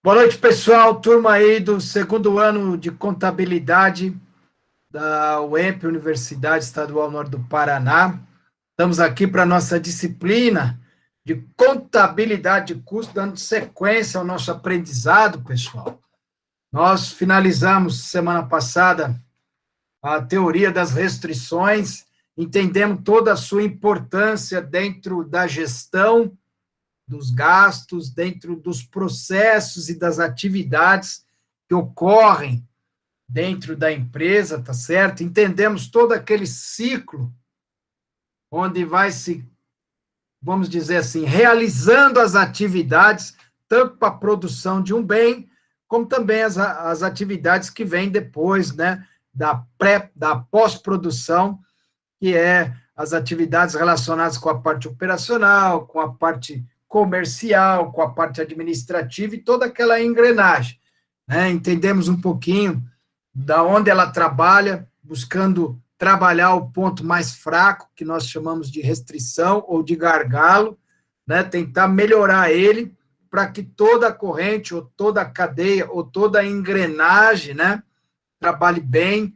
Boa noite, pessoal. Turma aí do segundo ano de contabilidade da UEMP, Universidade Estadual Norte do Paraná. Estamos aqui para a nossa disciplina de contabilidade de custo, dando sequência ao nosso aprendizado, pessoal. Nós finalizamos semana passada a teoria das restrições, entendemos toda a sua importância dentro da gestão dos gastos, dentro dos processos e das atividades que ocorrem dentro da empresa, tá certo? Entendemos todo aquele ciclo onde vai se, vamos dizer assim, realizando as atividades, tanto para a produção de um bem, como também as atividades que vêm depois, né, da pós-produção, que é as atividades relacionadas com a parte operacional, com a parte comercial, com a parte administrativa e toda aquela engrenagem, né? Entendemos um pouquinho da onde ela trabalha, buscando trabalhar o ponto mais fraco, que nós chamamos de restrição ou de gargalo, né? Tentar melhorar ele para que toda a corrente, ou toda a cadeia, ou toda a engrenagem, né, trabalhe bem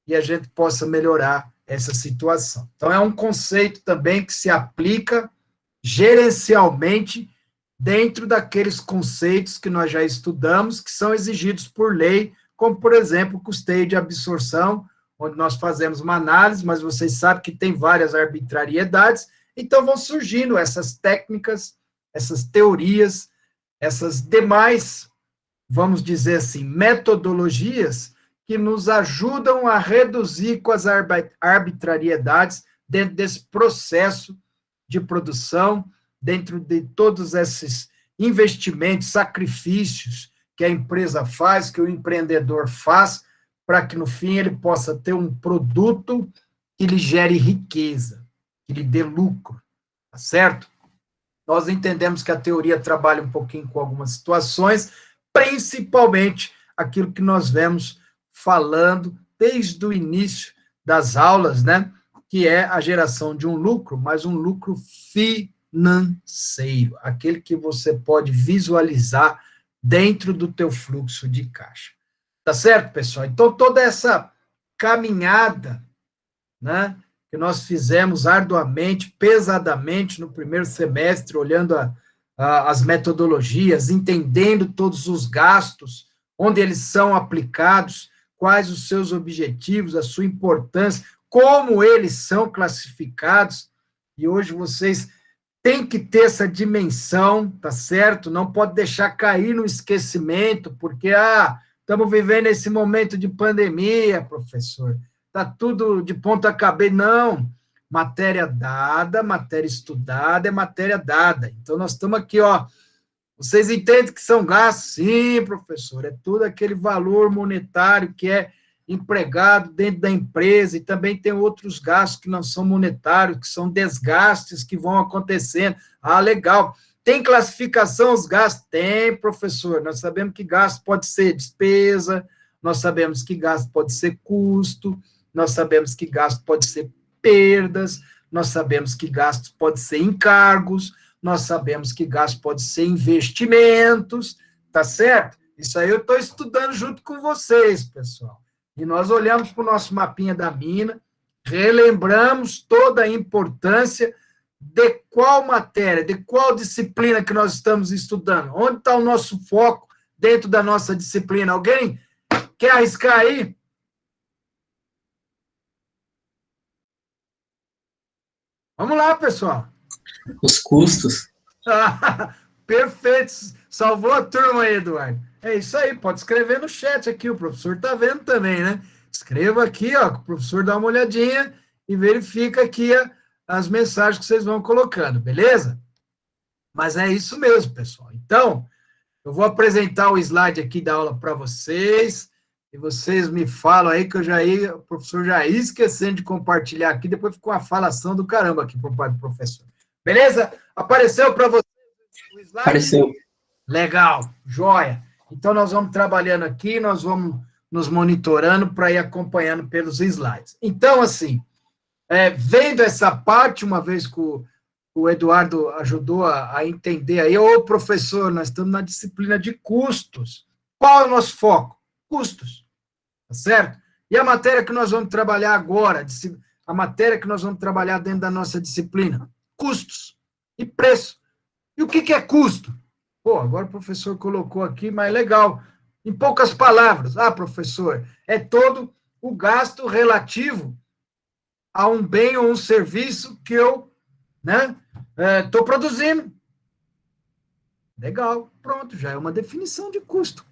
e a gente possa melhorar essa situação. Então, é um conceito também que se aplica gerencialmente dentro daqueles conceitos que nós já estudamos, que são exigidos por lei, como, por exemplo, o custeio de absorção, onde nós fazemos uma análise, mas vocês sabem que tem várias arbitrariedades, então vão surgindo essas técnicas, essas teorias, essas demais, vamos dizer assim, metodologias que nos ajudam a reduzir com as arbitrariedades dentro desse processo de produção, dentro de todos esses investimentos, sacrifícios que a empresa faz, que o empreendedor faz, para que no fim ele possa ter um produto que lhe gere riqueza, que lhe dê lucro, tá certo? Nós entendemos que a teoria trabalha um pouquinho com algumas situações, principalmente aquilo que nós vemos falando desde o início das aulas, né, que é a geração de um lucro, mas um lucro financeiro, aquele que você pode visualizar dentro do teu fluxo de caixa. Tá certo, pessoal? Então, toda essa caminhada, né, que nós fizemos arduamente, pesadamente no primeiro semestre, olhando as metodologias, entendendo todos os gastos, onde eles são aplicados, quais os seus objetivos, a sua importância, como eles são classificados, e hoje vocês têm que ter essa dimensão, tá certo? Não pode deixar cair no esquecimento, porque, estamos vivendo esse momento de pandemia, professor, está tudo de ponta cabeça. Não, matéria dada, matéria estudada é matéria dada. Então, nós estamos aqui, vocês entendem que são gastos? Sim, professor, é todo aquele valor monetário que é empregado dentro da empresa, e também tem outros gastos que não são monetários, que são desgastes que vão acontecendo. Legal. Tem classificação os gastos? Tem, professor. Nós sabemos que gasto pode ser despesa, nós sabemos que gasto pode ser custo, nós sabemos que gasto pode ser perdas, nós sabemos que gasto pode ser encargos, nós sabemos que gasto pode ser investimentos, tá certo? Isso aí eu estou estudando junto com vocês, pessoal. E nós olhamos para o nosso mapinha da mina, relembramos toda a importância de qual matéria, de qual disciplina que nós estamos estudando. Onde está o nosso foco dentro da nossa disciplina? Alguém quer arriscar aí? Vamos lá, pessoal. Os custos. Perfeito. Salvou a turma aí, Eduardo. É isso aí, pode escrever no chat aqui, o professor está vendo também, né? Escreva aqui, que o professor dá uma olhadinha e verifica aqui as mensagens que vocês vão colocando, beleza? Mas é isso mesmo, pessoal. Então, eu vou apresentar o slide aqui da aula para vocês, e vocês me falam aí que o professor já ia esquecendo de compartilhar aqui, depois ficou uma falação do caramba aqui por parte do professor. Beleza? Apareceu para vocês o slide? Apareceu. Legal, joia. Então, nós vamos trabalhando aqui, nós vamos nos monitorando para ir acompanhando pelos slides. Então, assim, vendo essa parte, uma vez que o o Eduardo ajudou a entender aí. Ô, professor, nós estamos na disciplina de custos. Qual é o nosso foco? Custos, tá certo? E a matéria que nós vamos trabalhar agora, a matéria que nós vamos trabalhar dentro da nossa disciplina? Custos e preço. E o que é custo? Pô, agora o professor colocou aqui, mas legal. Em poucas palavras, professor, é todo o gasto relativo a um bem ou um serviço que eu estou produzindo. Legal, pronto, já é uma definição de custo.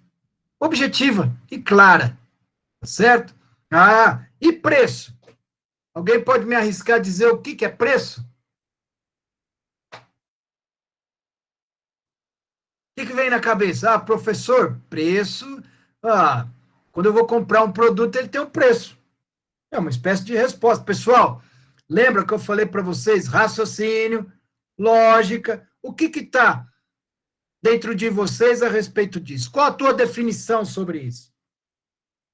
Objetiva e clara, tá certo? E preço? Alguém pode me arriscar a dizer o que é preço? O que vem na cabeça? Professor, preço. Quando eu vou comprar um produto, ele tem um preço. É uma espécie de resposta. Pessoal, lembra que eu falei para vocês? Raciocínio, lógica. O que está dentro de vocês a respeito disso? Qual a tua definição sobre isso?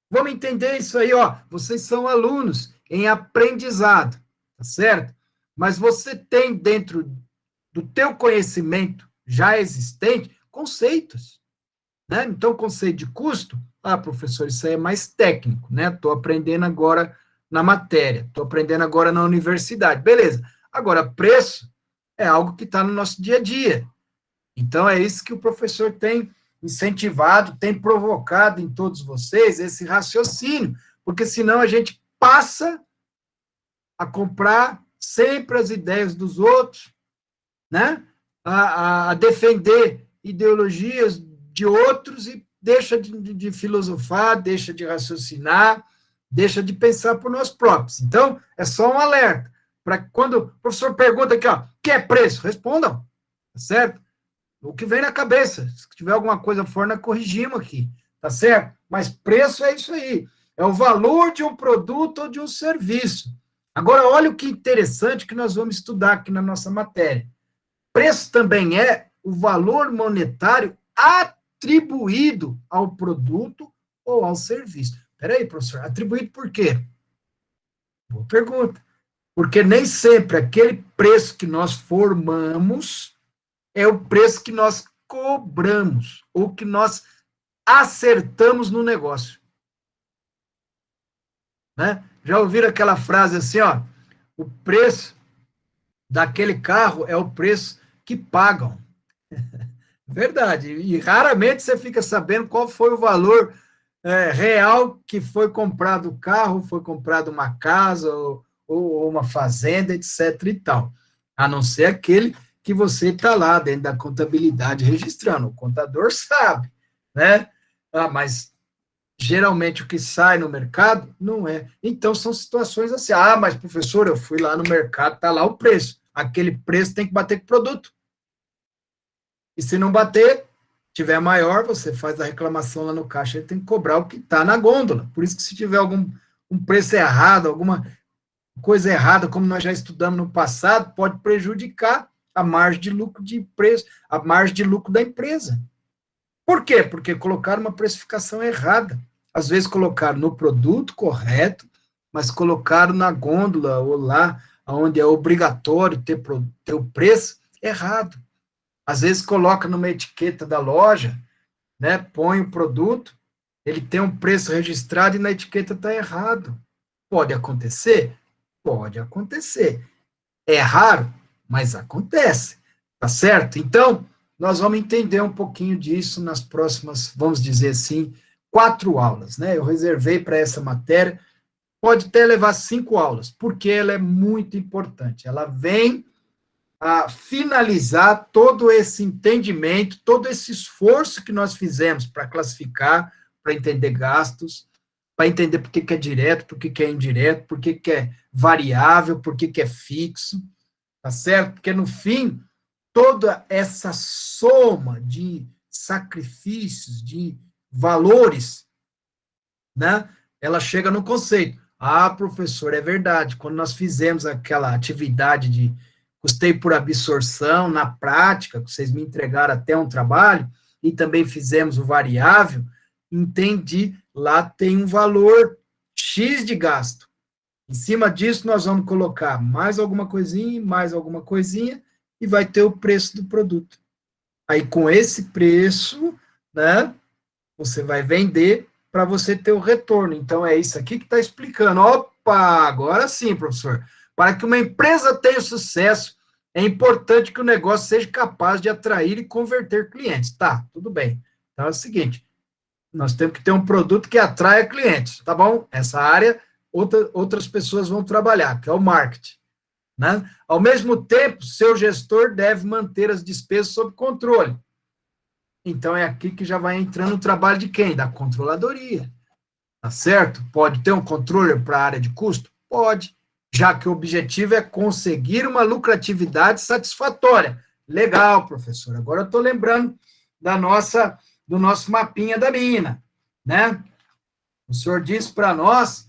Vamos entender isso aí, ó. Vocês são alunos em aprendizado, tá certo? Mas você tem dentro do teu conhecimento já existente conceitos, né? Então, conceito de custo, professor, isso aí é mais técnico, né? Estou aprendendo agora na matéria, estou aprendendo agora na universidade, beleza. Agora, preço é algo que está no nosso dia a dia. Então, é isso que o professor tem incentivado, tem provocado em todos vocês esse raciocínio, porque senão a gente passa a comprar sempre as ideias dos outros, né? A defender ideologias de outros e deixa de filosofar, deixa de raciocinar, deixa de pensar por nós próprios. Então, é só um alerta, para quando o professor pergunta aqui, o que é preço? Respondam, tá certo? O que vem na cabeça. Se tiver alguma coisa fora, nós corrigimos aqui, tá certo? Mas preço é isso aí. É o valor de um produto ou de um serviço. Agora, olha o que interessante que nós vamos estudar aqui na nossa matéria. Preço também é o valor monetário atribuído ao produto ou ao serviço. Espera aí, professor, atribuído por quê? Boa pergunta. Porque nem sempre aquele preço que nós formamos é o preço que nós cobramos, ou que nós acertamos no negócio. Né? Já ouviram aquela frase assim, o preço daquele carro é o preço que pagam. Verdade, e raramente você fica sabendo qual foi o valor real que foi comprado o carro, foi comprado uma casa, ou uma fazenda, etc. e tal. A não ser aquele que você está lá dentro da contabilidade registrando. O contador sabe, né? Mas geralmente o que sai no mercado não é. Então são situações assim. Mas professor, eu fui lá no mercado, está lá o preço. Aquele preço tem que bater com o produto. E se não bater, tiver maior, você faz a reclamação lá no caixa, ele tem que cobrar o que está na gôndola. Por isso que se tiver um preço errado, alguma coisa errada, como nós já estudamos no passado, pode prejudicar a margem de lucro de preço, a margem de lucro da empresa. Por quê? Porque colocaram uma precificação errada. Às vezes colocaram no produto correto, mas colocaram na gôndola ou lá onde é obrigatório ter o preço errado. Às vezes coloca numa etiqueta da loja, né, põe o produto, ele tem um preço registrado e na etiqueta está errado. Pode acontecer? Pode acontecer. É raro, mas acontece, tá certo? Então, nós vamos entender um pouquinho disso nas próximas, vamos dizer assim, 4 aulas, né? Eu reservei para essa matéria, pode até levar 5 aulas, porque ela é muito importante. Ela vem a finalizar todo esse entendimento, todo esse esforço que nós fizemos para classificar, para entender gastos, para entender por que é direto, por que é indireto, por que é variável, por que é fixo, tá certo? Porque, no fim, toda essa soma de sacrifícios, de valores, né, ela chega no conceito. Professor, é verdade, quando nós fizemos aquela atividade de custei por absorção, na prática, vocês me entregaram até um trabalho, e também fizemos o variável, entendi, lá tem um valor X de gasto. Em cima disso, nós vamos colocar mais alguma coisinha, e vai ter o preço do produto. Aí, com esse preço, né, você vai vender para você ter o retorno. Então, é isso aqui que está explicando. Opa, agora sim, professor. Para que uma empresa tenha sucesso, é importante que o negócio seja capaz de atrair e converter clientes. Tá, tudo bem. Então, é o seguinte, nós temos que ter um produto que atraia clientes, tá bom? Essa área, outras pessoas vão trabalhar, que é o marketing. Né? Ao mesmo tempo, seu gestor deve manter as despesas sob controle. Então, é aqui que já vai entrando o trabalho de quem? Da controladoria. Tá certo? Pode ter um controller para a área de custo? Pode, já que o objetivo é conseguir uma lucratividade satisfatória. Legal, professor. Agora eu estou lembrando do nosso mapinha da mina, né? O senhor disse para nós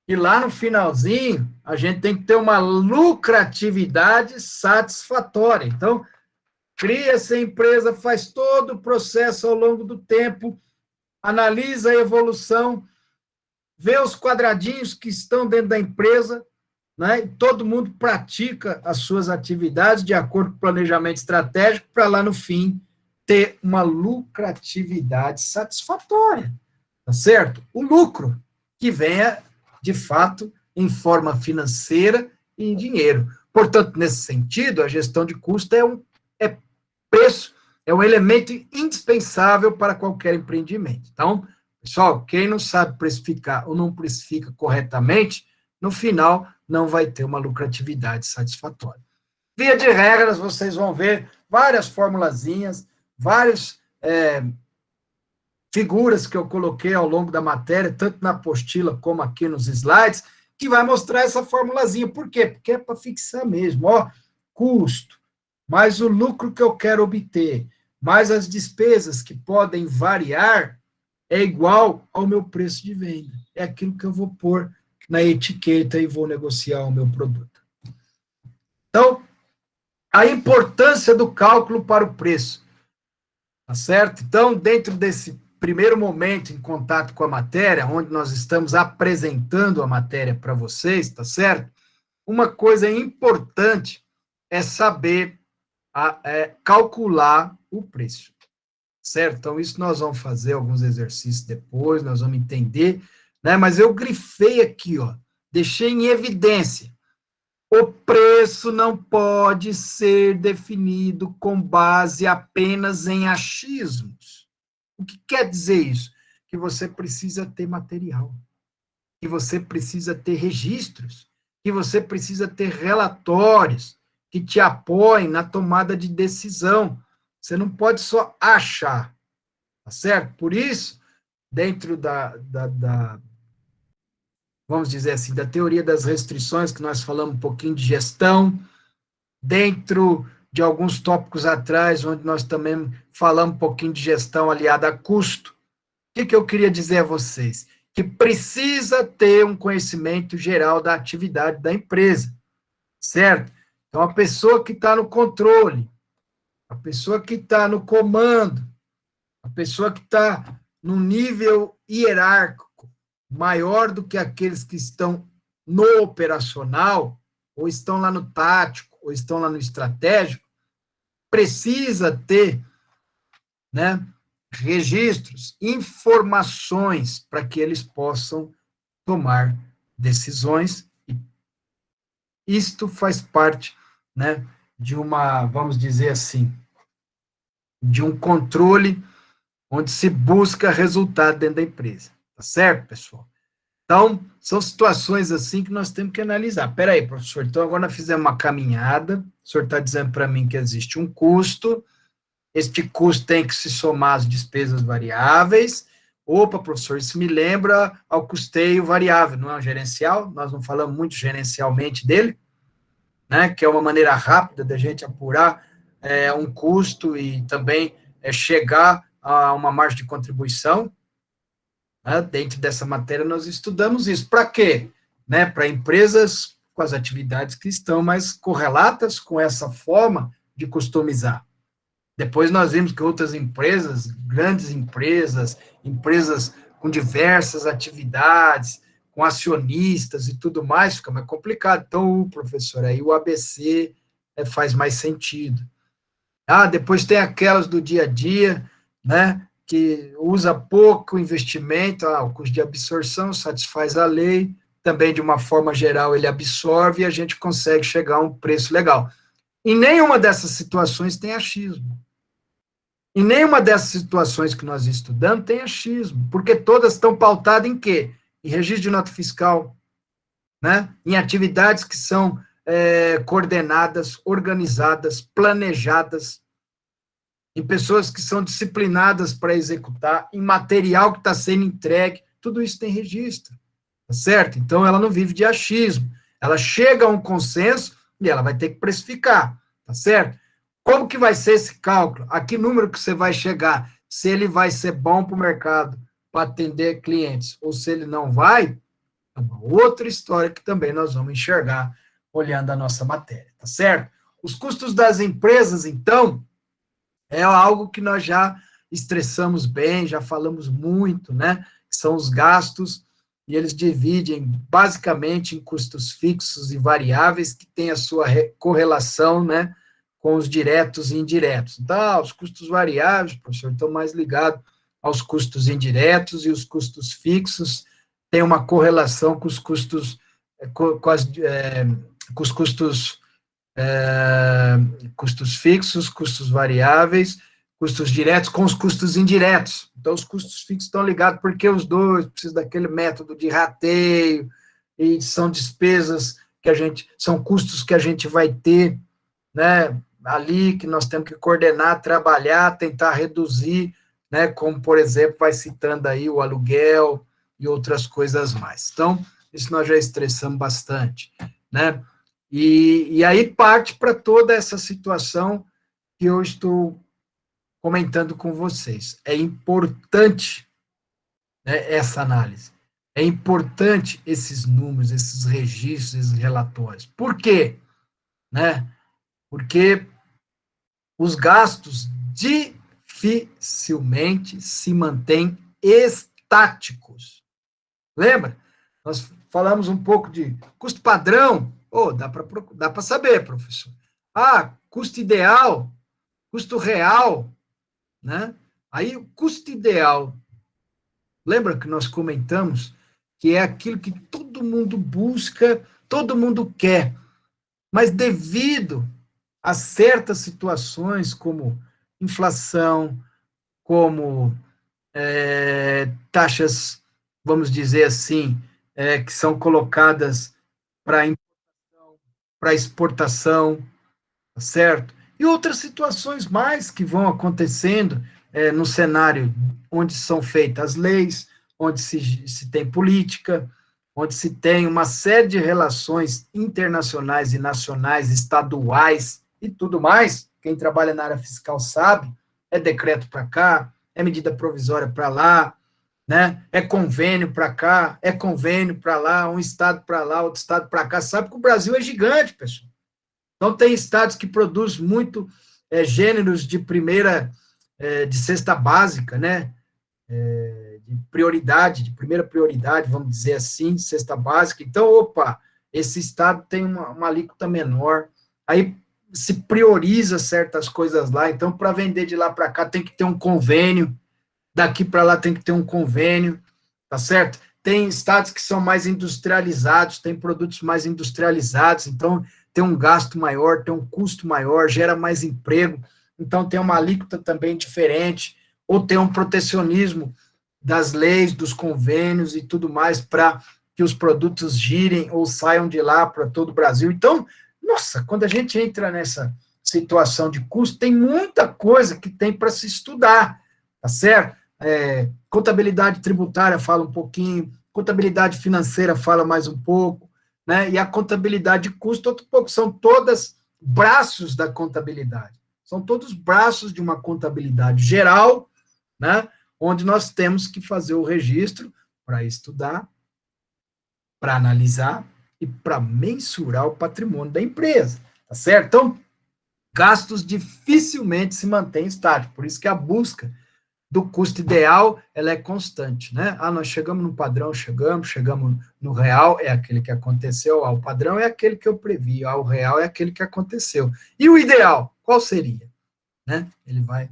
que lá no finalzinho a gente tem que ter uma lucratividade satisfatória. Então, cria essa empresa, faz todo o processo ao longo do tempo, analisa a evolução, vê os quadradinhos que estão dentro da empresa, né? E todo mundo pratica as suas atividades de acordo com o planejamento estratégico para lá no fim ter uma lucratividade satisfatória, tá certo? O lucro que venha, de fato, em forma financeira e em dinheiro. Portanto, nesse sentido, a gestão de custo é preço, é um elemento indispensável para qualquer empreendimento. Então, pessoal, quem não sabe precificar ou não precifica corretamente, no final não vai ter uma lucratividade satisfatória. Via de regras, vocês vão ver várias formulazinhas, várias figuras que eu coloquei ao longo da matéria, tanto na apostila como aqui nos slides, que vai mostrar essa formulazinha. Por quê? Porque é para fixar mesmo, ó, custo, mais o lucro que eu quero obter, mais as despesas que podem variar, é igual ao meu preço de venda. É aquilo que eu vou pôr na etiqueta e vou negociar o meu produto. Então, a importância do cálculo para o preço. Tá certo? Então, dentro desse primeiro momento em contato com a matéria, onde nós estamos apresentando a matéria para vocês, tá certo? Uma coisa importante é saber calcular o preço, certo? Então, isso nós vamos fazer alguns exercícios depois, nós vamos entender, né? Mas eu grifei aqui, ó, deixei em evidência. O preço não pode ser definido com base apenas em achismos. O que quer dizer isso? Que você precisa ter material, que você precisa ter registros, que você precisa ter relatórios que te apoiem na tomada de decisão. Você não pode só achar, tá certo? Por isso, dentro vamos dizer assim, da teoria das restrições, que nós falamos um pouquinho de gestão, dentro de alguns tópicos atrás, onde nós também falamos um pouquinho de gestão aliada a custo, o que eu queria dizer a vocês? Que precisa ter um conhecimento geral da atividade da empresa, certo? Então, a pessoa que está no controle, a pessoa que está no comando, a pessoa que está no nível hierárquico maior do que aqueles que estão no operacional, ou estão lá no tático, ou estão lá no estratégico, precisa ter, né, registros, informações para que eles possam tomar decisões. E isto faz parte, né, de uma, vamos dizer assim, de um controle onde se busca resultado dentro da empresa. Tá certo, pessoal? Então, são situações assim que nós temos que analisar. Espera aí, professor, então agora nós fizemos uma caminhada, o senhor está dizendo para mim que existe um custo, este custo tem que se somar às despesas variáveis. Opa, professor, isso me lembra ao custeio variável, não é um gerencial? Nós não falamos muito gerencialmente dele, né, que é uma maneira rápida da gente apurar um custo e também chegar a uma margem de contribuição. Né, dentro dessa matéria nós estudamos isso. Para quê? Né, para empresas com as atividades que estão mais correlatas com essa forma de customizar. Depois nós vimos que outras empresas, grandes empresas, empresas com diversas atividades, com acionistas e tudo mais, fica mais complicado. Então, professor, aí o ABC faz mais sentido. Depois tem aquelas do dia a dia, né, que usa pouco investimento, o custo de absorção satisfaz a lei, também de uma forma geral ele absorve e a gente consegue chegar a um preço legal. Em nenhuma dessas situações tem achismo. Em nenhuma dessas situações que nós estudamos tem achismo, porque todas estão pautadas em quê? Em registro de nota fiscal, né? Em atividades que são coordenadas, organizadas, planejadas, em pessoas que são disciplinadas para executar, em material que está sendo entregue, tudo isso tem registro, tá certo? Então, ela não vive de achismo, ela chega a um consenso e ela vai ter que precificar, tá certo? Como que vai ser esse cálculo? A que número que você vai chegar? Se ele vai ser bom para o mercado, para atender clientes, ou se ele não vai, é uma outra história que também nós vamos enxergar olhando a nossa matéria, tá certo? Os custos das empresas, então, é algo que nós já estressamos bem, já falamos muito, né? São os gastos, e eles dividem basicamente em custos fixos e variáveis, que têm a sua correlação, né, com os diretos e indiretos. Então, os custos variáveis, professor, estão mais ligados aos custos indiretos, e os custos fixos têm uma correlação com os custos, com os custos custos fixos, custos variáveis, custos diretos com os custos indiretos. Então, os custos fixos estão ligados porque os dois precisam daquele método de rateio, e são despesas são custos que a gente vai ter, né, ali, que nós temos que coordenar, trabalhar, tentar reduzir, né, como, por exemplo, vai citando aí o aluguel e outras coisas mais. Então, isso nós já estressamos bastante, né? E aí parte para toda essa situação que eu estou comentando com vocês. É importante, né, essa análise. É importante esses números, esses registros, esses relatórios. Por quê? Né? Porque os gastos dificilmente se mantêm estáticos. Lembra? Nós falamos um pouco de custo padrão. Dá para saber, professor. Custo ideal, custo real, né? Aí, o custo ideal, lembra que nós comentamos que é aquilo que todo mundo busca, todo mundo quer, mas devido a certas situações, como inflação, como taxas, vamos dizer assim, que são colocadas para exportação, tá certo? E outras situações mais que vão acontecendo no cenário onde são feitas as leis, onde se tem política, onde se tem uma série de relações internacionais e nacionais, estaduais e tudo mais. Quem trabalha na área fiscal sabe, é decreto para cá, é medida provisória para lá, né? É convênio para cá, é convênio para lá, um estado para lá, outro estado para cá. Sabe que o Brasil é gigante, pessoal. Então, tem estados que produzem muito gêneros de de cesta básica, né? De prioridade, de primeira prioridade, vamos dizer assim, cesta básica. Então, esse estado tem uma alíquota menor. Aí se prioriza certas coisas lá. Então, para vender de lá para cá, tem que ter um convênio. Daqui para lá tem que ter um convênio, tá certo? Tem estados que são mais industrializados, tem produtos mais industrializados, então tem um gasto maior, tem um custo maior, gera mais emprego, então tem uma alíquota também diferente, ou tem um protecionismo das leis, dos convênios e tudo mais, para que os produtos girem ou saiam de lá para todo o Brasil. Então, nossa, quando a gente entra nessa situação de custo, tem muita coisa que tem para se estudar, tá certo? Contabilidade tributária fala um pouquinho, contabilidade financeira fala mais um pouco, né? E a contabilidade de custo, outro pouco, são todas braços da contabilidade, são todos braços de uma contabilidade geral, né? Onde nós temos que fazer o registro para estudar, para analisar e para mensurar o patrimônio da empresa, tá certo? Então, gastos dificilmente se mantêm estáticos, por isso que a busca do custo ideal, ela é constante, né? Ah, nós chegamos no padrão, chegamos no real, é aquele que aconteceu, o padrão é aquele que eu previ, o real é aquele que aconteceu. E o ideal, qual seria? Né? Ele vai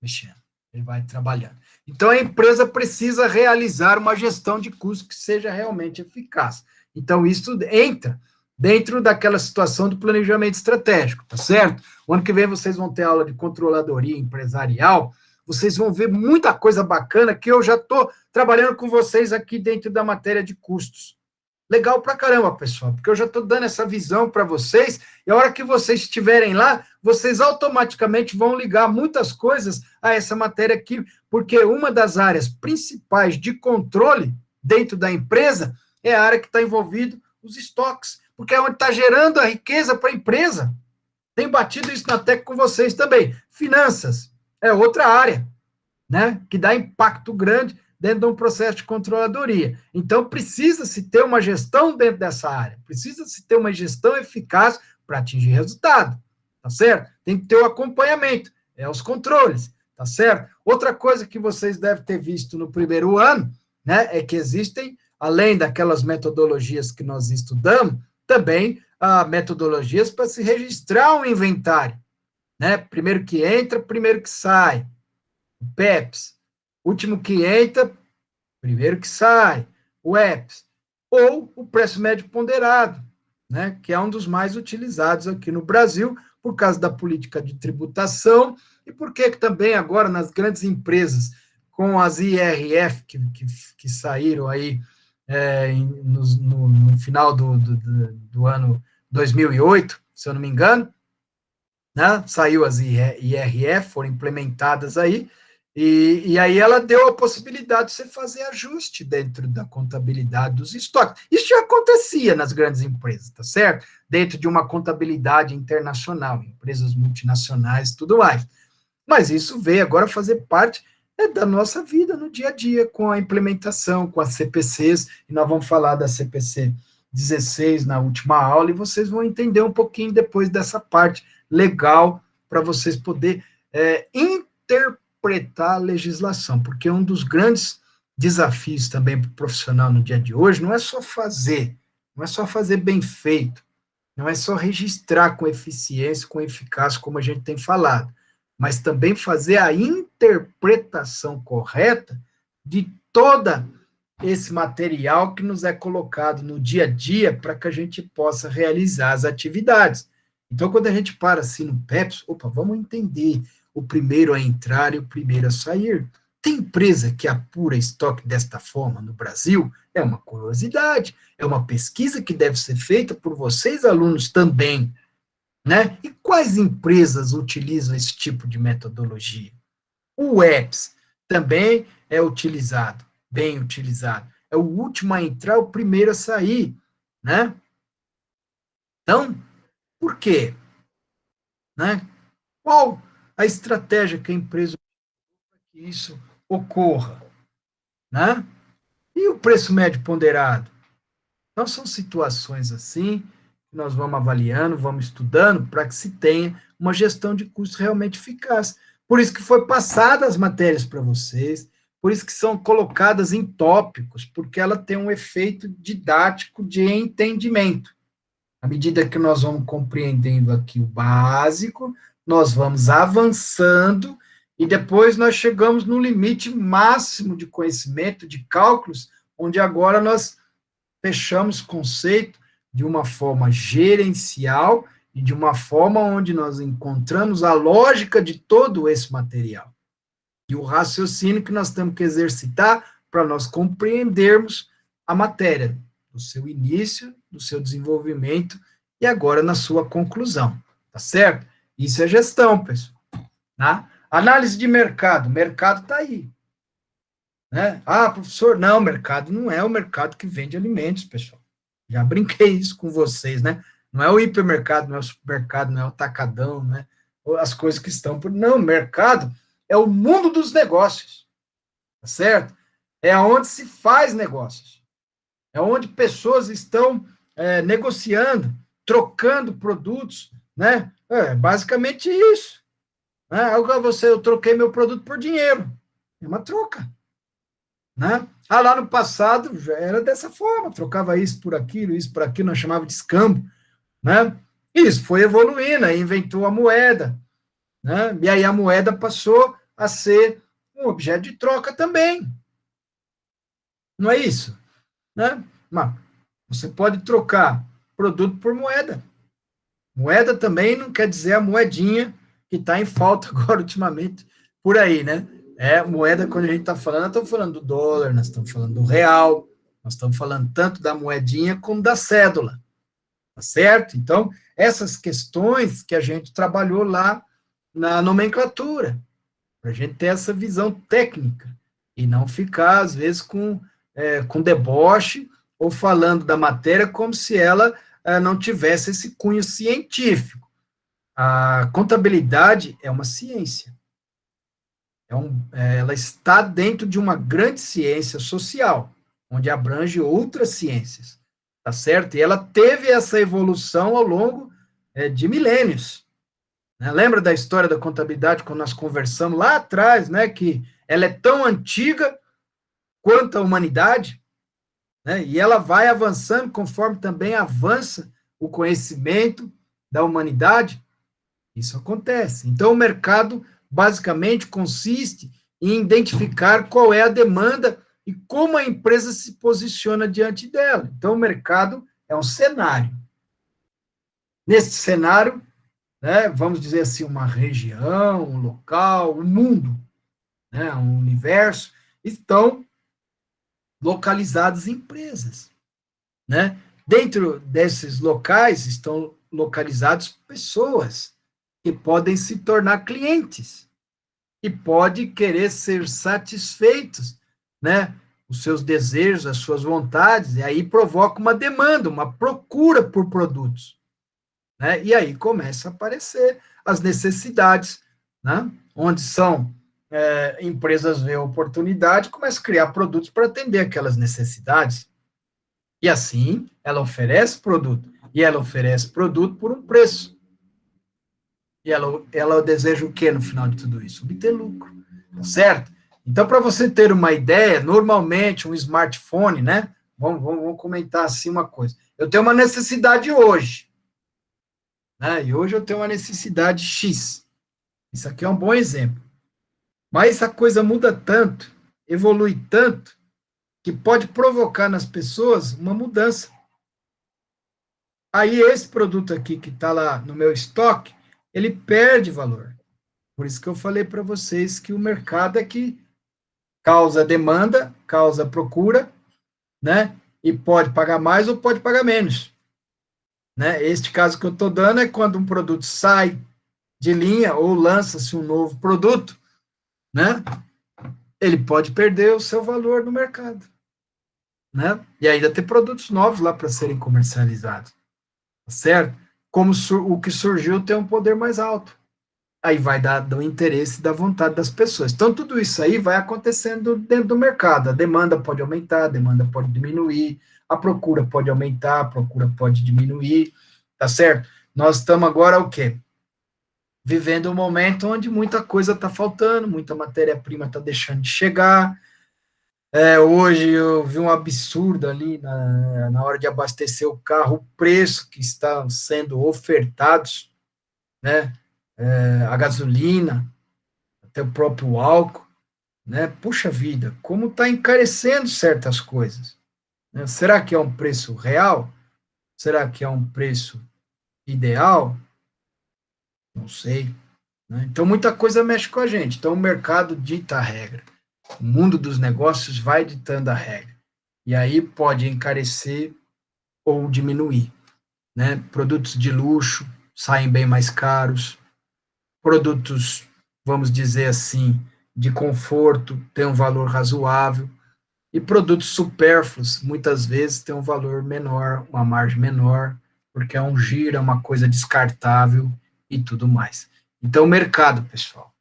mexendo, ele vai trabalhando. Então, a empresa precisa realizar uma gestão de custos que seja realmente eficaz. Então, isso entra dentro daquela situação do planejamento estratégico, tá certo? O ano que vem vocês vão ter aula de controladoria empresarial, vocês vão ver muita coisa bacana que eu já estou trabalhando com vocês aqui dentro da matéria de custos. Legal pra caramba, pessoal, porque eu já estou dando essa visão para vocês, e a hora que vocês estiverem lá, vocês automaticamente vão ligar muitas coisas a essa matéria aqui, porque uma das áreas principais de controle dentro da empresa é a área que está envolvida os estoques, porque é onde está gerando a riqueza para a empresa. Tenho batido isso na tecla com vocês também. Finanças é outra área, né, que dá impacto grande dentro de um processo de controladoria. Então, precisa-se ter uma gestão dentro dessa área, precisa-se ter uma gestão eficaz para atingir resultado, tá certo? Tem que ter o acompanhamento, os controles, tá certo? Outra coisa que vocês devem ter visto no primeiro ano, né, é que existem, além daquelas metodologias que nós estudamos, também metodologias para se registrar um inventário, né? Primeiro que entra, primeiro que sai. O PEPs, último que entra, primeiro que sai. O EPS, ou o preço médio ponderado, né? Que é um dos mais utilizados aqui no Brasil, por causa da política de tributação, e porque também agora nas grandes empresas, com as IRF que saíram aí no final do ano 2008, se eu não me engano, né? Saiu as IRF, foram implementadas aí, e aí ela deu a possibilidade de você fazer ajuste dentro da contabilidade dos estoques. Isso já acontecia nas grandes empresas, tá certo? Dentro de uma contabilidade internacional, empresas multinacionais e tudo mais. Mas isso veio agora fazer parte da nossa vida no dia a dia, com a implementação, com as CPCs, e nós vamos falar da CPC 16 na última aula, e vocês vão entender um pouquinho depois dessa parte legal, para vocês poderem interpretar a legislação, porque um dos grandes desafios também para o profissional no dia de hoje não é só fazer, não é só fazer bem feito, não é só registrar com eficiência, com eficácia, como a gente tem falado, mas também fazer a interpretação correta de toda esse material que nos é colocado no dia a dia para que a gente possa realizar as atividades. Então, quando a gente para assim no PEPS, opa, vamos entender o primeiro a entrar e o primeiro a sair. Tem empresa que apura estoque desta forma no Brasil? É uma curiosidade, é uma pesquisa que deve ser feita por vocês, alunos, também, né? E quais empresas utilizam esse tipo de metodologia? O EPS também é utilizado, bem utilizado. É o último a entrar, o primeiro a sair, né? Então, por quê? Né? Qual a estratégia que a empresa usa para que isso ocorra? Né? E o preço médio ponderado? Então, são situações assim que nós vamos avaliando, vamos estudando, para que se tenha uma gestão de custos realmente eficaz. Por isso que foi passada as matérias para vocês, por isso que são colocadas em tópicos, porque ela tem um efeito didático de entendimento. À medida que nós vamos compreendendo aqui o básico, nós vamos avançando e depois nós chegamos no limite máximo de conhecimento, de cálculos, onde agora nós fechamos o conceito de uma forma gerencial e de uma forma onde nós encontramos a lógica de todo esse material. E o raciocínio que nós temos que exercitar para nós compreendermos a matéria, do seu início, do seu desenvolvimento e agora na sua conclusão, tá certo? Isso é gestão, pessoal. Tá? Análise de mercado, o mercado está aí. Né? Ah, professor, não, mercado não é o mercado que vende alimentos, pessoal. Já brinquei isso com vocês, né? Não é o hipermercado, não é o supermercado, não é o atacadão, né? As coisas que estão por... Não, mercado é o mundo dos negócios, tá certo? É onde se faz negócios. É onde pessoas estão negociando, trocando produtos, né? É basicamente isso. Né? Eu troquei meu produto por dinheiro. É uma troca, né? Lá no passado já era dessa forma, trocava isso por aquilo, nós chamava de escambo, né? Isso foi evoluindo, aí inventou a moeda, né? E aí a moeda passou a ser um objeto de troca também. Não é isso, né? Mas você pode trocar produto por moeda. Moeda também não quer dizer a moedinha que está em falta agora ultimamente por aí, né? Moeda, quando a gente está falando, nós estamos falando do dólar, nós estamos falando do real, nós estamos falando tanto da moedinha como da cédula, tá certo? Então, essas questões que a gente trabalhou lá na nomenclatura, para a gente ter essa visão técnica e não ficar, às vezes, com deboche ou falando da matéria como se ela não tivesse esse cunho científico. A contabilidade é uma ciência. Ela está dentro de uma grande ciência social, onde abrange outras ciências, tá certo? E ela teve essa evolução ao longo de milênios. Né? Lembra da história da contabilidade, quando nós conversamos lá atrás, né, que ela é tão antiga quanto a humanidade, né, e ela vai avançando conforme também avança o conhecimento da humanidade. Isso acontece. Então, o mercado basicamente consiste em identificar qual é a demanda e como a empresa se posiciona diante dela. Então, o mercado é um cenário. Nesse cenário, né, vamos dizer assim, uma região, um local, um mundo, né, um universo, estão localizadas empresas, né? Dentro desses locais estão localizadas pessoas que podem se tornar clientes e pode querer ser satisfeitos, né? Os seus desejos, as suas vontades, e aí provoca uma demanda, uma procura por produtos, né? E aí começa a aparecer as necessidades, né? Onde são empresas veem oportunidade, começam a criar produtos para atender aquelas necessidades. E assim, ela oferece produto. E ela oferece produto por um preço. E ela deseja o quê no final de tudo isso? Obter lucro, tá certo? Então, para você ter uma ideia, normalmente um smartphone, né? Vamos comentar assim uma coisa. Eu tenho uma necessidade hoje, né? E hoje eu tenho uma necessidade X. Isso aqui é um bom exemplo. Mas a coisa muda tanto, evolui tanto, que pode provocar nas pessoas uma mudança. Aí esse produto aqui que está lá no meu estoque, ele perde valor. Por isso que eu falei para vocês que o mercado é que causa demanda, causa procura, né? E pode pagar mais ou pode pagar menos. Né? Este caso que eu estou dando é quando um produto sai de linha ou lança-se um novo produto, né? Ele pode perder o seu valor no mercado, né? E ainda ter produtos novos lá para serem comercializados, tá certo? Como o que surgiu tem um poder mais alto. Aí vai dar do interesse e da vontade das pessoas. Então, tudo isso aí vai acontecendo dentro do mercado. A demanda pode aumentar, a demanda pode diminuir, a procura pode aumentar, a procura pode diminuir, tá certo? Nós estamos agora o quê? Vivendo um momento onde muita coisa está faltando, muita matéria-prima está deixando de chegar. Hoje eu vi um absurdo ali na hora de abastecer o carro, o preço que estão sendo ofertados, né? A gasolina, até o próprio álcool, né? Puxa vida, como está encarecendo certas coisas, né? Será que é um preço real? Será que é um preço ideal? Não sei, né? Então, muita coisa mexe com a gente. Então, o mercado dita a regra. O mundo dos negócios vai ditando a regra. E aí pode encarecer ou diminuir, né? Produtos de luxo saem bem mais caros. Produtos, vamos dizer assim, de conforto têm um valor razoável. E produtos supérfluos, muitas vezes, têm um valor menor, uma margem menor, porque é um giro, é uma coisa descartável e tudo mais. Então, o mercado, pessoal,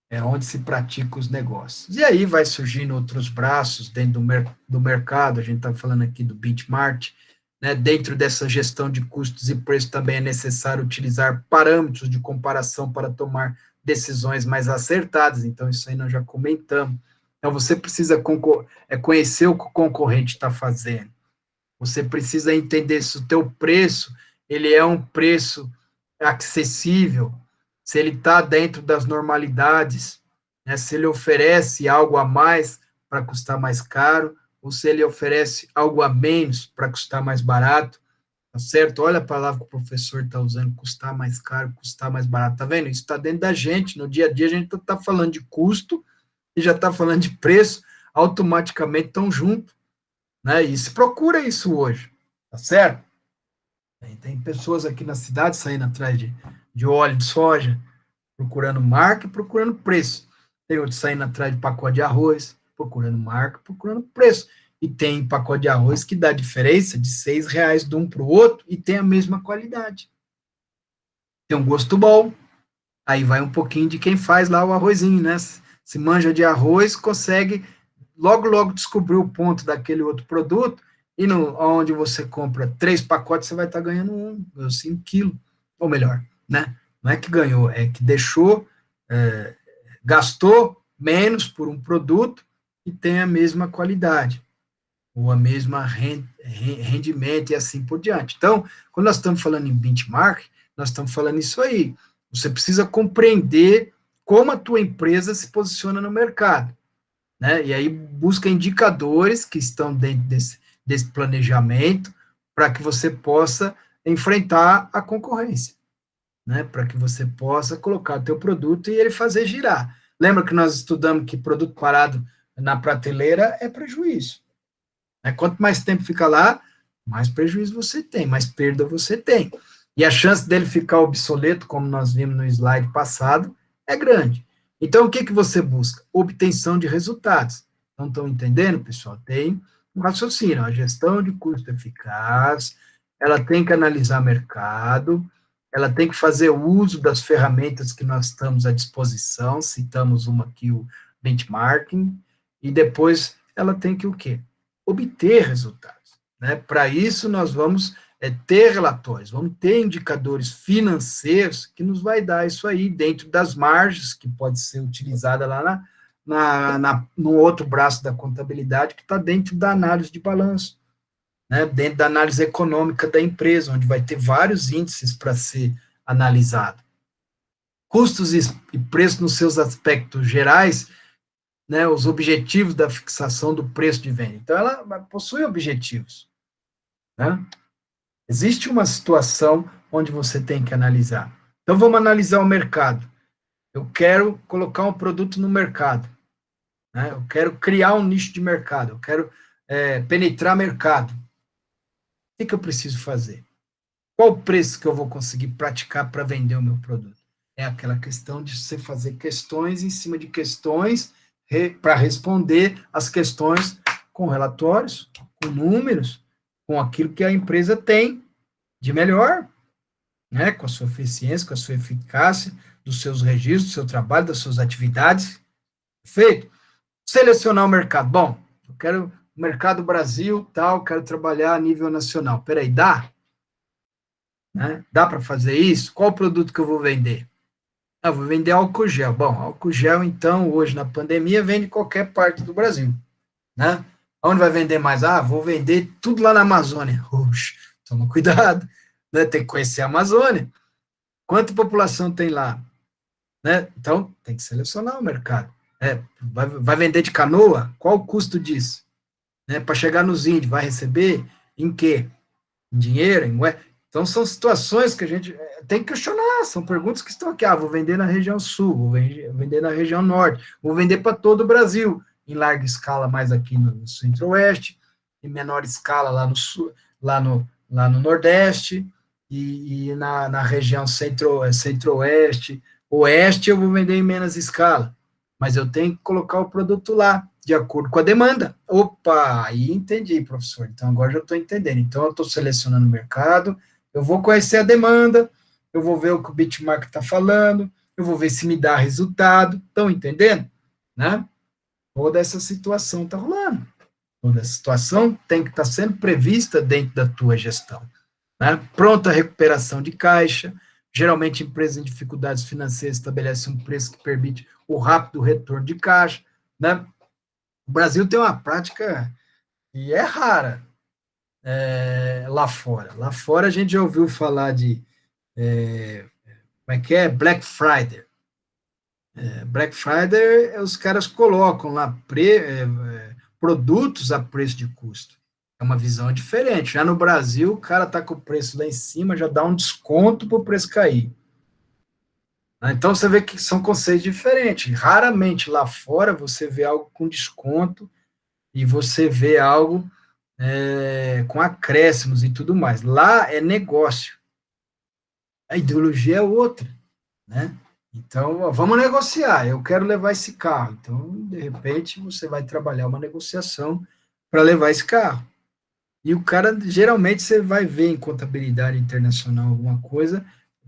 é onde se pratica os negócios. E aí vai surgindo outros braços dentro do mercado, a gente está falando aqui do benchmark, né? Dentro dessa gestão de custos e preços também é necessário utilizar parâmetros de comparação para tomar decisões mais acertadas, então isso aí nós já comentamos, Então, você precisa conhecer o que o concorrente está fazendo. Você precisa entender se o teu preço, ele é um preço acessível, se ele está dentro das normalidades, né? Se ele oferece algo a mais para custar mais caro, ou se ele oferece algo a menos para custar mais barato, tá certo? Olha a palavra que o professor está usando, custar mais caro, custar mais barato, tá vendo? Isso está dentro da gente, no dia a dia a gente está falando de custo e já está falando de preço, automaticamente estão juntos, né? E se procura isso hoje, tá certo? Tem pessoas aqui na cidade saindo atrás de óleo de soja, procurando marca e procurando preço. Tem outros saindo atrás de pacote de arroz, procurando marca, procurando preço. E tem pacote de arroz que dá diferença de R$ 6 de um para o outro e tem a mesma qualidade. Tem um gosto bom, aí vai um pouquinho de quem faz lá o arrozinho, né? Se manja de arroz, consegue logo descobrir o ponto daquele outro produto, e onde você compra 3 pacotes, você vai estar ganhando 5 quilos, ou melhor, né? Não é que ganhou, é que deixou, gastou menos por um produto e tem a mesma qualidade, ou a mesma rendimento e assim por diante. Então, quando nós estamos falando em benchmark, nós estamos falando isso aí. Você precisa compreender como a tua empresa se posiciona no mercado, né? E aí busca indicadores que estão dentro desse planejamento para que você possa enfrentar a concorrência, né? Para que você possa colocar o teu produto e ele fazer girar. Lembra que nós estudamos que produto parado na prateleira é prejuízo, né? Quanto mais tempo fica lá, mais prejuízo você tem, mais perda você tem. E a chance dele ficar obsoleto, como nós vimos no slide passado, é grande. Então, o que, que você busca? Obtenção de resultados. Não estão entendendo, pessoal? Tem um raciocínio. A gestão de custo eficaz, ela tem que analisar mercado, ela tem que fazer uso das ferramentas que nós estamos à disposição, citamos uma aqui, o benchmarking, e depois ela tem que o quê? Obter resultados, né? Para isso, nós vamos ter relatórios, vamos ter indicadores financeiros que nos vai dar isso aí dentro das margens que pode ser utilizada lá no outro braço da contabilidade, que está dentro da análise de balanço, né? Dentro da análise econômica da empresa, onde vai ter vários índices para ser analisado. Custos e preços nos seus aspectos gerais, né, os objetivos da fixação do preço de venda. Então, ela possui objetivos, né? Existe uma situação onde você tem que analisar. Então, vamos analisar o mercado. Eu quero colocar um produto no mercado, né? Eu quero criar um nicho de mercado, eu quero penetrar mercado. O que eu preciso fazer? Qual o preço que eu vou conseguir praticar para vender o meu produto? É aquela questão de você fazer questões em cima de questões para responder as questões com relatórios, com números, com aquilo que a empresa tem de melhor, né? Com a sua eficiência, com a sua eficácia, dos seus registros, do seu trabalho, das suas atividades. Perfeito? Selecionar o mercado. Bom, eu quero o mercado Brasil, tal, quero trabalhar a nível nacional. Peraí, dá? Né? Dá para fazer isso? Qual o produto que eu vou vender? Ah, vou vender álcool gel. Bom, álcool gel, então, hoje na pandemia, vende em qualquer parte do Brasil, né? Onde vai vender mais? Ah, vou vender tudo lá na Amazônia. Oxe, toma cuidado, né? Tem que conhecer a Amazônia. Quanta população tem lá? Né? Então, tem que selecionar o mercado. Vai vender de canoa? Qual o custo disso? Né? Para chegar nos índios, vai receber em quê? Em dinheiro, em moeda? Então, são situações que a gente tem que questionar, são perguntas que estão aqui. Ah, vou vender na região sul, vou vender na região norte, vou vender para todo o Brasil, em larga escala mais aqui no centro-oeste, em menor escala lá no sul, lá no nordeste, e na região centro-oeste, oeste eu vou vender em menos escala, mas eu tenho que colocar o produto lá, de acordo com a demanda. Opa, aí entendi, professor, então agora já estou entendendo. Então, eu estou selecionando o mercado, eu vou conhecer a demanda, eu vou ver o que o benchmark está falando, eu vou ver se me dá resultado. Estão entendendo? Né? Toda essa situação está rolando. Toda essa situação tem que estar sendo prevista dentro da tua gestão. Né? Pronta recuperação de caixa. Geralmente, empresas em dificuldades financeiras estabelecem um preço que permite o rápido retorno de caixa. Né? O Brasil tem uma prática que é rara lá fora. Lá fora a gente já ouviu falar de, como é que é? Black Friday. Black Friday, os caras colocam lá produtos a preço de custo. É uma visão diferente. Já no Brasil, o cara está com o preço lá em cima, já dá um desconto para o preço cair. Então, você vê que são conceitos diferentes. Raramente lá fora você vê algo com desconto e você vê algo com acréscimos e tudo mais. Lá é negócio. A ideologia é outra, né? Então, ó, vamos negociar. Eu quero levar esse carro. Então, de repente, você vai trabalhar uma negociação para levar esse carro. E o cara, geralmente, você vai ver em contabilidade internacional alguma coisa,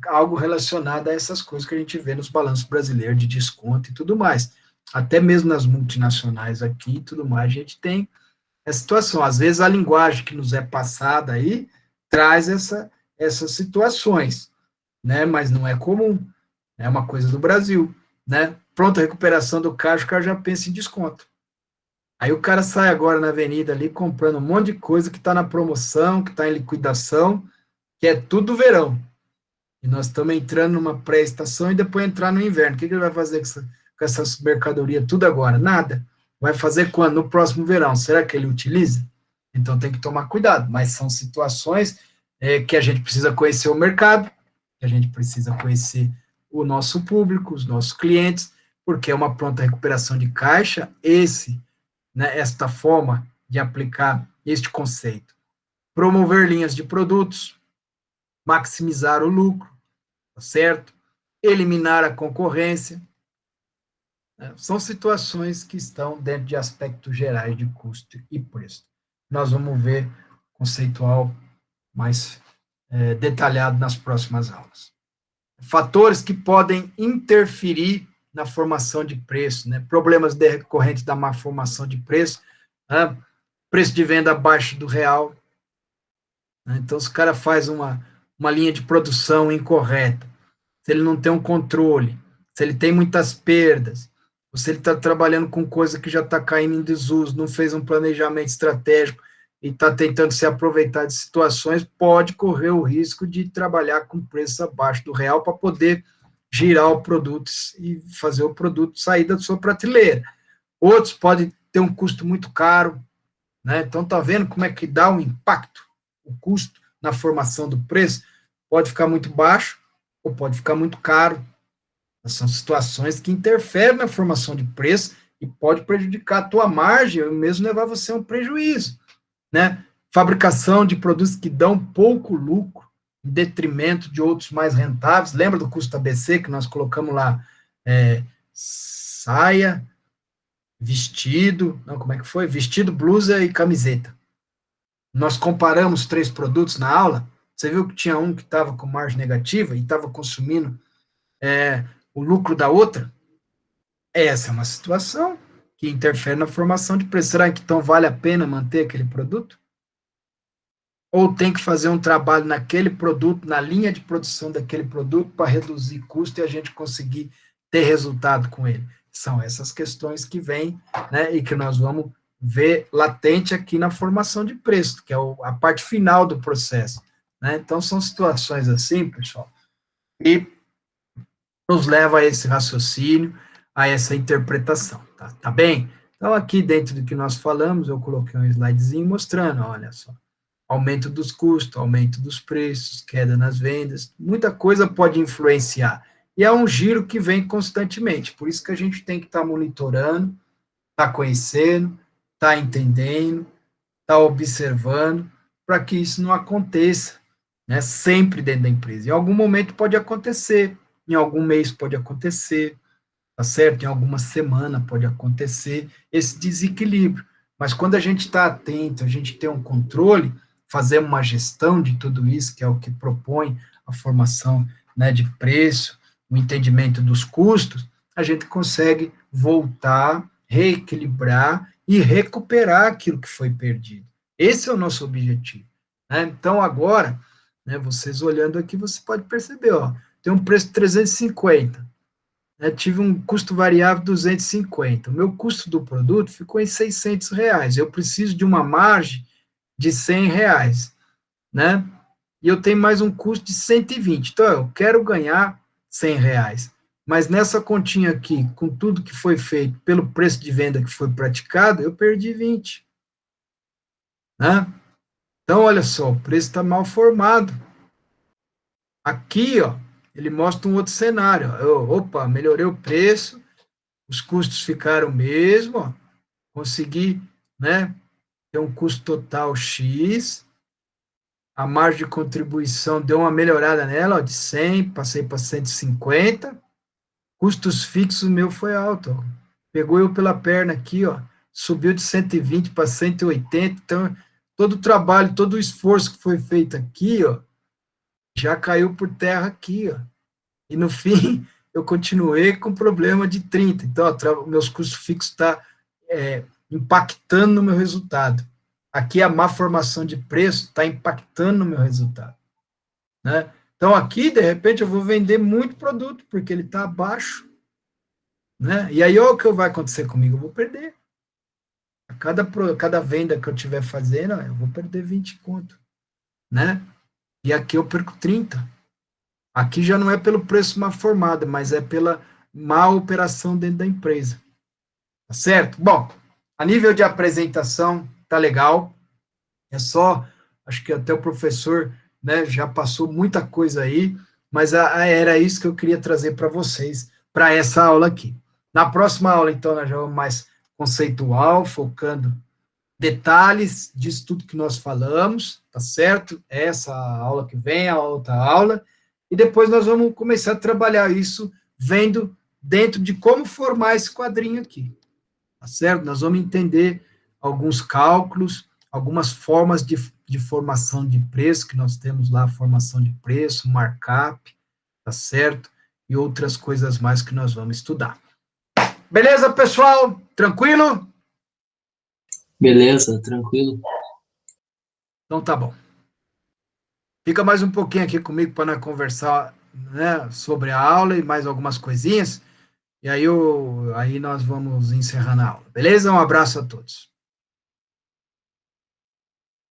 algo relacionado a essas coisas que a gente vê nos balanços brasileiros de desconto e tudo mais. Até mesmo nas multinacionais aqui e tudo mais, a gente tem essa situação. Às vezes, a linguagem que nos é passada aí traz essas situações, né? Mas não é comum. É uma coisa do Brasil, né? Pronto, a recuperação do caixa, o cara já pensa em desconto. Aí o cara sai agora na avenida ali comprando um monte de coisa que está na promoção, que está em liquidação, que é tudo verão. E nós estamos entrando numa pré-estação e depois entrar no inverno. O que ele vai fazer com essas mercadorias tudo agora? Nada. Vai fazer quando? No próximo verão. Será que ele utiliza? Então tem que tomar cuidado. Mas são situações que a gente precisa conhecer o mercado, que a gente precisa conhecer o nosso público, os nossos clientes, porque é uma pronta recuperação de caixa, esta forma de aplicar este conceito. Promover linhas de produtos, maximizar o lucro, tá certo? Eliminar a concorrência. São situações que estão dentro de aspectos gerais de custo e preço. Nós vamos ver conceitual mais detalhado nas próximas aulas. Fatores que podem interferir na formação de preço, né? Problemas decorrentes da má formação de preço, né? Preço de venda abaixo do real. Né? Então, se o cara faz uma linha de produção incorreta, se ele não tem um controle, se ele tem muitas perdas, ou se ele está trabalhando com coisa que já está caindo em desuso, não fez um planejamento estratégico e está tentando se aproveitar de situações, pode correr o risco de trabalhar com preço abaixo do real para poder girar o produto e fazer o produto sair da sua prateleira. Outros podem ter um custo muito caro, né? Então, está vendo como é que dá um impacto? O custo na formação do preço pode ficar muito baixo ou pode ficar muito caro. São situações que interferem na formação de preço e pode prejudicar a tua margem ou mesmo levar você a um prejuízo, né? Fabricação de produtos que dão pouco lucro em detrimento de outros mais rentáveis. Lembra do custo ABC que nós colocamos lá? Saia, vestido, não, como é que foi? Vestido, blusa e camiseta. Nós comparamos 3 produtos na aula, você viu que tinha um que estava com margem negativa e estava consumindo o lucro da outra? Essa é uma situação que interfere na formação de preço. Será que então vale a pena manter aquele produto? Ou tem que fazer um trabalho naquele produto, na linha de produção daquele produto, para reduzir custo e a gente conseguir ter resultado com ele? São essas questões que vêm, né, e que nós vamos ver latente aqui na formação de preço, que é a parte final do processo. Né? Então, são situações assim, pessoal, que nos leva a esse raciocínio, a essa interpretação, tá bem? Então, aqui dentro do que nós falamos, eu coloquei um slidezinho mostrando, olha só, aumento dos custos, aumento dos preços, queda nas vendas, muita coisa pode influenciar, e é um giro que vem constantemente, por isso que a gente tem que estar monitorando, estar conhecendo, estar entendendo, estar observando, para que isso não aconteça, né, sempre dentro da empresa. Em algum momento pode acontecer, em algum mês pode acontecer, tá certo? Em alguma semana pode acontecer esse desequilíbrio. Mas quando a gente está atento, a gente tem um controle, fazer uma gestão de tudo isso, que é o que propõe a formação, né, de preço, o entendimento dos custos, a gente consegue voltar, reequilibrar e recuperar aquilo que foi perdido. Esse é o nosso objetivo. Né? Então, agora, né, vocês olhando aqui, você pode perceber, ó, tem um preço de 350. né, tive um custo variável de 250. O meu custo do produto ficou em R$ 600. Eu preciso de uma margem de R$ 100, né? E eu tenho mais um custo de 120. Então, eu quero ganhar R$ 100. Mas nessa continha aqui, com tudo que foi feito pelo preço de venda que foi praticado, eu perdi 20, né? Então, olha só, o preço está mal formado. Aqui, ó, ele mostra um outro cenário. Opa, melhorei o preço, os custos ficaram mesmo, ó, consegui, né, ter um custo total X, a margem de contribuição deu uma melhorada nela, ó, de 100, passei para 150, custos fixos meu foi alto, ó, pegou eu pela perna aqui, ó, subiu de 120 para 180, então todo o trabalho, todo o esforço que foi feito aqui, ó, já caiu por terra aqui, ó. E no fim, eu continuei com problema de 30. Então, ó, meus custos fixos estão impactando no meu resultado. Aqui, a má formação de preço está impactando no meu resultado, né? Então, aqui, de repente, eu vou vender muito produto, porque ele está abaixo, né? E aí, o que vai acontecer comigo? Eu vou perder. Cada venda que eu estiver fazendo, eu vou perder 20 conto, né? E aqui eu perco 30. Aqui já não é pelo preço mal formado, mas é pela má operação dentro da empresa. Tá certo? Bom, a nível de apresentação, tá legal. É só, acho que até o professor, né, já passou muita coisa aí, mas era isso que eu queria trazer para vocês, para essa aula aqui. Na próxima aula, então, nós já vamos mais conceitual, focando detalhes disso tudo que nós falamos, tá certo? Essa aula que vem, a outra aula, e depois nós vamos começar a trabalhar isso, vendo dentro de como formar esse quadrinho aqui, tá certo? Nós vamos entender alguns cálculos, algumas formas de formação de preço, que nós temos lá, formação de preço, markup, tá certo? E outras coisas mais que nós vamos estudar. Beleza, pessoal? Tranquilo? Beleza, tranquilo. Então tá bom. Fica mais um pouquinho aqui comigo para nós conversar, né, sobre a aula e mais algumas coisinhas. E aí, aí nós vamos encerrando a aula. Beleza? Um abraço a todos.